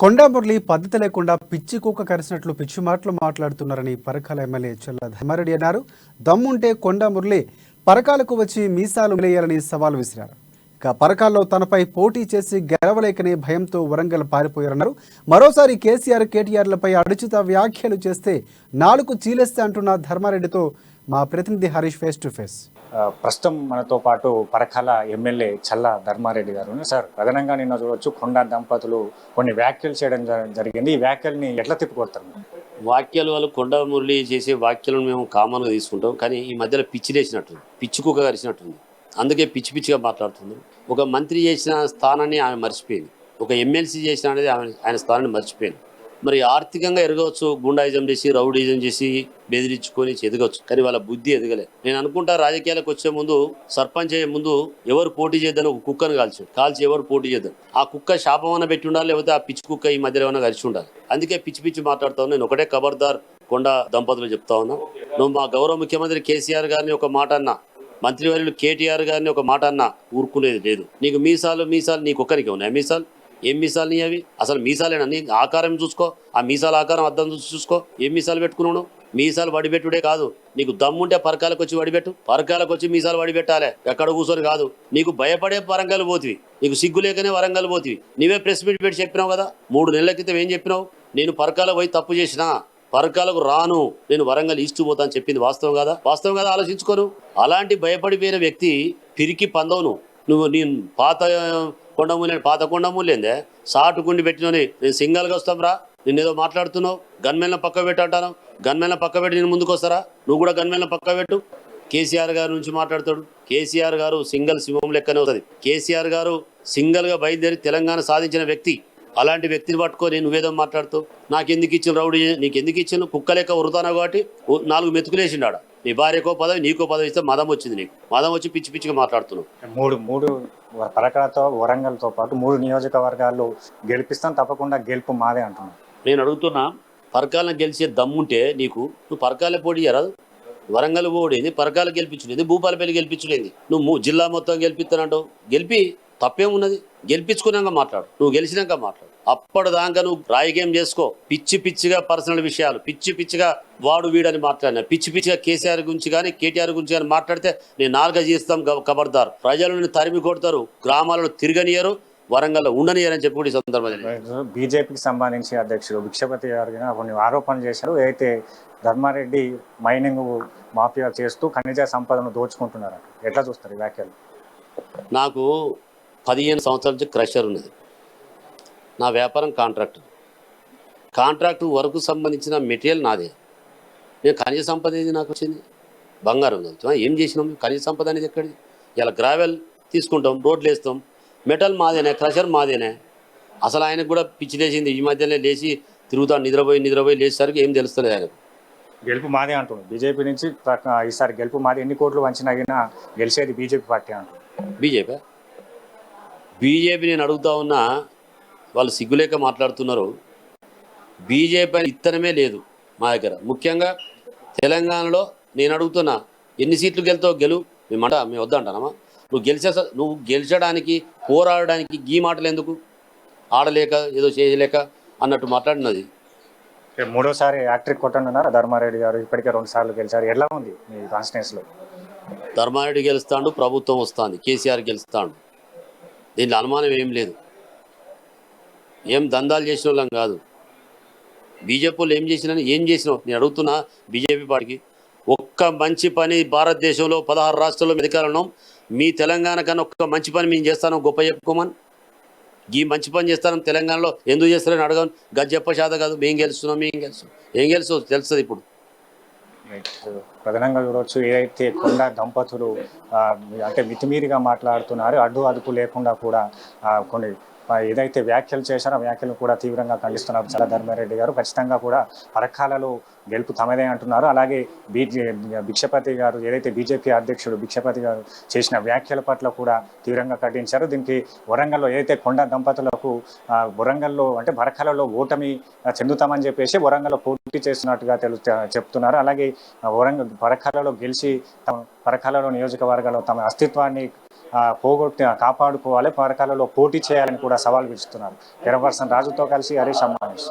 కొండా మురళి పద్ధతి లేకుండా పిచ్చి కుక్క కరిసినట్లు పిచ్చి మాటలు మాట్లాడుతున్నారని పరకాల ఎమ్మెల్యే చెల్ల ధర్మారెడ్డి అన్నారు. దమ్ముంటే కొండా మురళి పరకాలకు వచ్చి మీసాలు వేయాలని సవాల్ విసిరారు. ఇక పరకాల్లో తనపై పోటీ చేసి గెలవలేకనే భయంతో వరంగల్ పారిపోయారన్నారు. మరోసారి కేసీఆర్ కేటీఆర్లపై అడుచిత వ్యాఖ్యలు చేస్తే నాలుగు చీలేస్తే అంటున్న ధర్మారెడ్డితో మా ప్రతినిధి హరీష్ ఫేస్ టు ఫేస్. ప్రస్తుతం మనతో పాటు పరకాల ఎమ్మెల్యే చల్ల ధర్మారెడ్డి గారు. సార్, ప్రధానంగా నిన్న చూడవచ్చు కొండా దంపతులు కొన్ని వ్యాఖ్యలు చేయడం జరిగింది. ఈ వ్యాఖ్యల్ని ఎట్లా తిప్పుకొడతారు? వాక్యాలు వాళ్ళు కొండా మురళి చేసే వాక్యాలను మేము కామన్గా తీసుకుంటాం, కానీ ఈ మధ్యలో పిచ్చి లేచినట్టుంది, పిచ్చి కుక్క కరిచినట్టుంది. అందుకే పిచ్చి పిచ్చిగా మాట్లాడుతుంది. ఒక మంత్రి చేసిన స్థానాన్ని ఆమె మర్చిపోయింది, ఒక ఎమ్మెల్సీ చేసిన అనేది ఆయన స్థానాన్ని మర్చిపోయింది. మరి ఆర్థికంగా ఎదగవచ్చు, గుండాయిజం చేసి రౌడీజం చేసి బెదిరించుకొని ఎదగవచ్చు, కానీ వాళ్ళ బుద్ధి ఎదగలే. నేను అనుకుంటా రాజకీయాలకు వచ్చే ముందు, సర్పంచ్ అయ్యే ముందు ఎవరు పోటీ చేద్దాం, ఒక కుక్కను కాల్చి ఎవరు పోటీ చేద్దాం. ఆ కుక్క శాపమన్న పెట్టి ఉండాలి, లేకపోతే ఆ పిచ్చి కుక్క ఈ మధ్యలో ఏమైనా కలిసి ఉండాలి. అందుకే పిచ్చి పిచ్చి మాట్లాడుతాను. నేను ఒకటే ఖబర్దార్ కొండా దంపతులు చెప్తా ఉన్నా, నువ్వు మా గౌరవ ముఖ్యమంత్రి కేసీఆర్ గారిని ఒక మాట అన్నా, మంత్రివర్యులు కేటీఆర్ గారిని ఒక మాట అన్నా ఊరుకునేది లేదు. నీకు మీసాలు నీకు ఒక్కరికి ఉన్నాయి మీసాలు? ఏం మీసాలు నీ అవి? అసలు మీసాలేనా? నీ ఆకారం చూసుకో, ఆ మీసాల ఆకారం అద్దం చూసుకో. ఏం మీసాలు పెట్టుకున్నావు? మీసాలు వడిపెట్టుడే కాదు, నీకు దమ్ముంటే పరకాలకు వచ్చి వడిపెట్టు, పరకాలకు వచ్చి మీసాలు వడిపెట్టాలి, ఎక్కడ కూర్చొని కాదు. నీకు భయపడే వరంగల్ పోతివి, నీకు సిగ్గు లేకనే వరంగల్ పోతివి. నీవే ప్రెస్ మీట్ పెట్టి చెప్పినావు కదా 3 నెలల క్రితం. ఏం చెప్పినావు? నేను పరకాలకు పోయి తప్పు చేసినా, పరకాలకు రాను, నేను వరంగల్ ఈస్ట్ పోతా అని చెప్పింది వాస్తవం కదా? వాస్తవం కదా? ఆలోచించుకోను. అలాంటి భయపడిపోయిన వ్యక్తి పిరికి పందవును నువ్వు. నీ పాత కొండమూలేందే సాటుకుండి పెట్టినని నేను సింగల్గా వస్తాం రా, నిన్నేదో మాట్లాడుతున్నావు. గన్మెన్ల పక్క పెట్టు అంటాను, గన్మెన్ల పక్క పెట్టి నేను ముందుకు వస్తారా? నువ్వు కూడా గన్మెన్ల పక్క పెట్టు. కేసీఆర్ గారి నుంచి మాట్లాడతాడు. కేసీఆర్ గారు సింగల్ సింహం లెక్కనే అవుతుంది. కేసీఆర్ గారు సింగల్గా బయలుదేరి తెలంగాణ సాధించిన వ్యక్తి. అలాంటి వ్యక్తిని పట్టుకొని నువ్వేదో మాట్లాడుతావు. నాకెందుకు ఇచ్చిన రౌడీ? నీకెందుకు ఇచ్చిన? కుక్క లెక్క ఉరుతానా కాబట్టి 4 మెతుకులేసిండాడ. నీ భార్యకో పదవి, నీకో పదవి ఇస్తే మదం వచ్చింది నీకు. మదం వచ్చి పిచ్చి పిచ్చిగా మాట్లాడుతున్నావు. మూడు పరకాలతో వరంగల్తో పాటు 3 నియోజకవర్గాలు గెలిపిస్తాం, తప్పకుండా గెలుపు మాదే అంటున్నాను. నేను అడుగుతున్నా, పరకాలను గెలిచే దమ్ముంటే నీకు, నువ్వు పరకాలే పోటీ చేయరాదు? వరంగల్ పోడేది, పరకాలు గెలిపించుడేది, భూపాలపల్లి గెలిపించుడేది. నువ్వు జిల్లా మొత్తం గెలిపిస్తానంటావు. గెలిపి తప్పేమున్నది? గెలిపించుకున్నాక మాట్లాడు, నువ్వు గెలిచినాక మాట్లాడు. అప్పటిదాకా నువ్వు రాజకీయం చేసుకో. పిచ్చి పిచ్చిగా పర్సనల్ విషయాలు, పిచ్చి పిచ్చిగా వాడు వీడని మాట్లాడినా, పిచ్చి పిచ్చిగా కేసీఆర్ గురించి కానీ కేటీఆర్ గురించి కానీ మాట్లాడితే నేను 4 చేస్తాం. ఖబర్దార్. ప్రజలను తరిమి కొడతారు, గ్రామాలను తిరగనియరు, వరంగల్లో ఉండనియరని చెప్పి కూడా ఈ సందర్భంగా బీజేపీకి సంబంధించి అధ్యక్షుడు భిక్షపతి గారు కొన్ని ఆరోపణలు చేశారు. అయితే ధర్మారెడ్డి మైనింగ్ మాఫియా చేస్తూ ఖనిజ సంపదను దోచుకుంటున్నారు. ఎట్లా చూస్తారు ఈ వ్యాఖ్యలు? నాకు 15 సంవత్సరాల నుంచి క్రషర్ ఉన్నది. నా వ్యాపారం కాంట్రాక్టు వరకు సంబంధించిన మెటీరియల్ నాదే. నేను ఖనిజ సంపద ఏది నాకు వచ్చింది? బంగారం చదువుతాం. ఏం చేసినాం? ఖనిజ సంపద అనేది ఎక్కడిది? ఇలా గ్రావెల్ తీసుకుంటాం, రోడ్లు వేస్తాం, మెటల్ మాదేనే, క్రషర్ మాదేనే. అసలు ఆయనకు కూడా పిచ్చి లేచింది. ఈ మధ్యనే లేచి తిరుగుతాడు, నిద్రపోయి లేచేసరికి ఏం తెలుస్తలేదు ఆయనకు. గెలుపు మాదే అంటున్నాడు. బీజేపీ నుంచి ఈసారి గెలుపు మాదే, ఎన్ని కోట్లు వంచినా గెలిచేది బీజేపీ పార్టీ అంటున్నాడు. బీజేపీ నేను అడుగుతా ఉన్నా, వాళ్ళు సిగ్గులేక మాట్లాడుతున్నారు. బీజేపీ ఇత్తనమే లేదు మా దగ్గర. ముఖ్యంగా తెలంగాణలో నేను అడుగుతున్నా, ఎన్ని సీట్లు గెలుతావు? మేము వద్దంటానమ్మా. నువ్వు గెలిచడానికి, పోరాడడానికి ఈ మాటలు ఎందుకు? ఆడలేక ఏదో చేయలేక అన్నట్టు మాట్లాడినది. 3వ సారి యాక్ట్రిక్ కొట్టనున్నారు ధర్మారెడ్డి గారు. ఇప్పటికే 2 సార్లు గెలిచారు. ఎలా ఉంది మీ కాన్స్టిట్యూన్సీలో? ధర్మారెడ్డి గెలుస్తాడు, ప్రభుత్వం వస్తుంది, కేసీఆర్ గెలుస్తాడు. దీంట్లో అనుమానం ఏం లేదు. ఏం దందాలు చేసిన వాళ్ళం కాదు. బీజేపీ వాళ్ళు ఏం చేసినావు నేను అడుగుతున్నా. బీజేపీ పార్టీకి ఒక్క మంచి పని భారతదేశంలో 16 రాష్ట్రాల్లో అధికారంలో మీ తెలంగాణ కన్నా ఒక్క మంచి పని మేము చేస్తాను గొప్ప చెప్పుకోమని. ఈ మంచి పని చేస్తాను తెలంగాణలో ఎందుకు చేస్తారని అడగను. గది చెప్ప శాత కాదు. మేము గెలుస్తున్నాం. ఏం గెలుస్తావు తెలుస్తుంది ఇప్పుడు. ప్రధానంగా చూడవచ్చు, ఏదైతే కొండా దంపతులు అంటే మితిమీరిగా మాట్లాడుతున్నారు, అడ్డు అదుపు లేకుండా కూడా కొన్ని ఏదైతే వ్యాఖ్యలు చేశారో ఆ వ్యాఖ్యలు కూడా తీవ్రంగా ఖండిస్తున్నారు చల్ల ధర్మారెడ్డి గారు. ఖచ్చితంగా కూడా పరకాలలో గెలుపు తమదే అంటున్నారు. అలాగే భిక్షపతి గారు, ఏదైతే బీజేపీ అధ్యక్షుడు భిక్షపతి గారు చేసిన వ్యాఖ్యల పట్ల కూడా తీవ్రంగా ఖండించారు. దీనికి వరంగల్లో ఏదైతే కొండా దంపతులకు వరంగల్లో అంటే పరకాలలో ఓటమి చెందుతామని చెప్పేసి వరంగల్లో పోటీ చేస్తున్నట్టుగా చెప్తున్నారు. అలాగే పరకాలలో గెలిచి పరకాలలో నియోజకవర్గాల్లో తమ అస్తిత్వాన్ని కాపాడుకోవాలి, పరకాలలో పోటీ చేయాలని కూడా సవాల్ విసురుతున్నారు. కెమెరా పర్సన్ రాజుతో కలిసి హరీష్ అమ్మానేష్.